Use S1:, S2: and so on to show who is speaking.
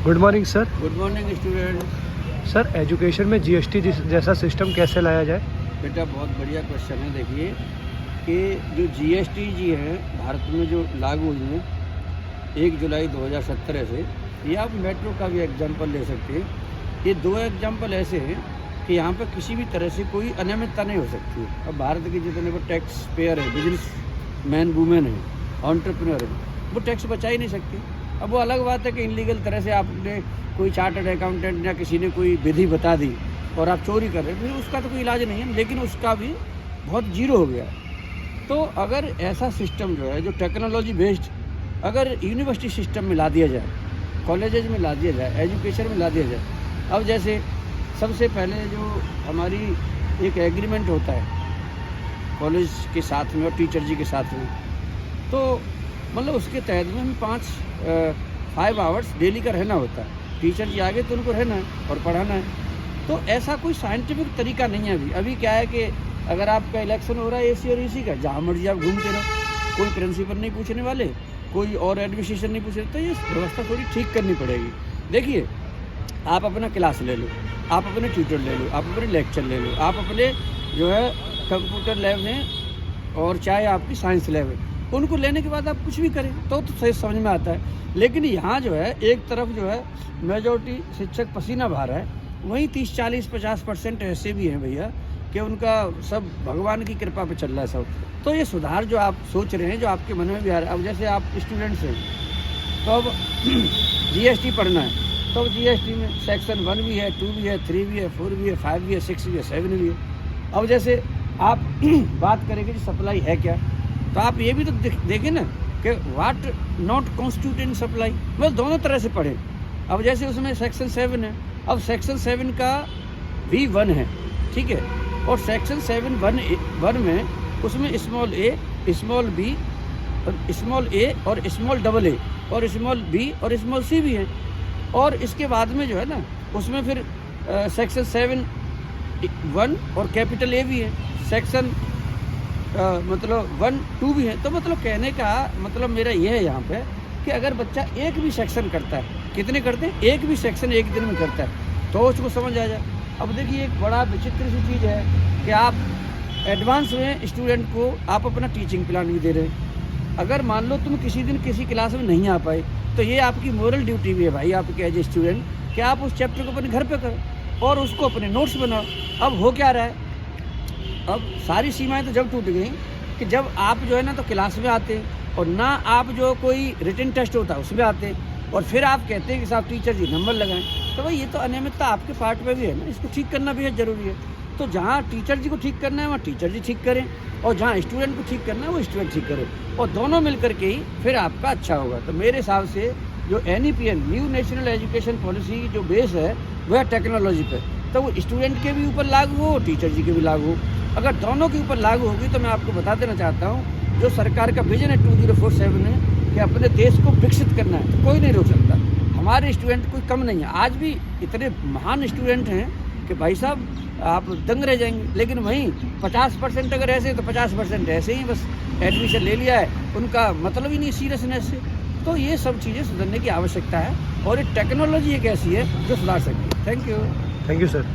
S1: Good morning sir.
S2: Good morning student.
S1: Sir, education में GST जैसा system कैसे लाया जाए?
S2: बेटा बहुत बढ़िया क्वेश्चन है। देखिए कि जो जीएसटी जी है भारत में जो लागू हुई है 1 जुलाई 2017 से, ये आप मेट्रो का भी एग्जाम्पल ले सकते हैं। ये 2 एग्जाम्पल ऐसे हैं कि यहाँ पर किसी भी तरह से कोई अनियमितता नहीं हो सकती है। अब भारत के जितने वो टैक्स पेयर है, बिजनेस मैन वूमेन है, एंटरप्रेन्योर है, वो टैक्स बचा ही नहीं सकते। अब वो अलग बात है कि इलीगल तरह से आपने कोई चार्टर्ड अकाउंटेंट या किसी ने कोई विधि बता दी और आप चोरी कर रहे हैं, फिर उसका तो कोई इलाज नहीं है, लेकिन उसका भी बहुत जीरो हो गया। तो अगर ऐसा सिस्टम जो है, जो टेक्नोलॉजी बेस्ड अगर यूनिवर्सिटी सिस्टम में ला दिया जाए, कॉलेजेस में ला दिया जाए, एजुकेशन में ला दिया जाए। अब जैसे सबसे पहले जो हमारी एक एग्रीमेंट होता है कॉलेज के साथ में और टीचर जी के साथ में, तो मतलब उसके तहत में हमें 5 आवर्स डेली का रहना होता है। टीचर जी आगे तो उनको रहना है और पढ़ाना है। तो ऐसा कोई साइंटिफिक तरीका नहीं है अभी क्या है कि अगर आपका इलेक्शन हो रहा है एसी और ईसी का, जहाँ मर्जी आप घूमते रहो, कोई प्रिंसिपल नहीं पूछने वाले, कोई और एडमिनिस्ट्रेशन नहीं पूछने, तो ये व्यवस्था थोड़ी ठीक करनी पड़ेगी। देखिए, आप अपना क्लास ले लो, आप अपने ट्यूटर ले लो, आप अपने लेक्चर ले लो, आप अपने जो है कंप्यूटर लैब में और चाहे आपकी साइंस लैब है, उनको लेने के बाद आप कुछ भी करें तो सही समझ में आता है। लेकिन यहाँ जो है एक तरफ जो है मेजॉरिटी शिक्षक पसीना बहा रहा है, वहीं 30, 40, 50% ऐसे भी हैं भैया कि उनका सब भगवान की कृपा पे चल रहा है सब। तो ये सुधार जो आप सोच रहे हैं, जो आपके मन में भी आ रहा है, अब जैसे आप स्टूडेंट्स हैं तो अब जीएसटी पढ़ना है, तो जीएसटी में सेक्शन 1 भी है, 2 भी है, 3 भी है, 4 भी है, 5 भी है, 6 भी है, 7 भी है। अब जैसे आप बात करेंगे कि सप्लाई है क्या, तो आप ये भी तो देखें ना कि व्हाट नॉट कॉन्स्टिट्यूट सप्लाई, मतलब दोनों तरह से पढ़ें। अब जैसे उसमें सेक्शन 7 है, अब सेक्शन 7 का V1 है, ठीक है, और सेक्शन 7(1) में उसमें small a, small b, small a और स्मॉल AA और स्मॉल b और स्मॉल c भी है। और इसके बाद में जो है ना उसमें फिर सेक्शन 7(1) और कैपिटल A भी है, सेक्शन मतलब 1, 2 भी है। तो मतलब कहने का मतलब मेरा ये है यहाँ पे कि अगर बच्चा एक भी सेक्शन करता है, कितने करते हैं, एक भी सेक्शन एक दिन में करता है, तो उसको समझ आ जाए। अब देखिए एक बड़ा विचित्र सी चीज़ है कि आप एडवांस में स्टूडेंट को आप अपना टीचिंग प्लान भी दे रहे हैं। अगर मान लो तुम किसी दिन किसी क्लास में नहीं आ पाए, तो ये आपकी मोरल ड्यूटी भी है भाई आपके एज ए स्टूडेंट कि आप उस चैप्टर को अपने घर पे करो और उसको अपने नोट्स बनाओ। अब हो क्या रहा है, अब सारी सीमाएं तो जब टूट गई कि जब आप जो है ना तो क्लास में आते और ना आप जो कोई रिटन टेस्ट होता है उसमें आते, और फिर आप कहते हैं कि साहब टीचर जी नंबर लगाएं। तो भाई ये तो अनियमितता आपके पार्ट में भी है ना, इसको ठीक करना भी है ज़रूरी है। तो जहाँ टीचर जी को ठीक करना है वहाँ टीचर जी ठीक करें, और जहाँ स्टूडेंट को ठीक करना है वो स्टूडेंट ठीक करें, और दोनों मिल करके ही फिर आपका अच्छा होगा। तो मेरे हिसाब से जो NEPN new national education policy जो बेस है वह है टेक्नोलॉजी पर, तो वो स्टूडेंट के भी ऊपर लागू हो, टीचर जी के भी लागू हो। अगर दोनों के ऊपर लागू होगी तो मैं आपको बता देना चाहता हूँ, जो सरकार का विजन है 2047 है कि अपने देश को विकसित करना है, तो कोई नहीं रोक सकता। हमारे स्टूडेंट कोई कम नहीं है, आज भी इतने महान स्टूडेंट हैं कि भाई साहब आप दंग रह जाएंगे। लेकिन वहीं 50% अगर ऐसे तो 50% ऐसे ही बस एडमिशन ले लिया है, उनका मतलब ही नहीं सीरियसनेस से। तो ये सब चीज़ें सुधरने की आवश्यकता है, और ये टेक्नोलॉजी एक ऐसी है जो सुधार सकती है। Thank you
S1: sir.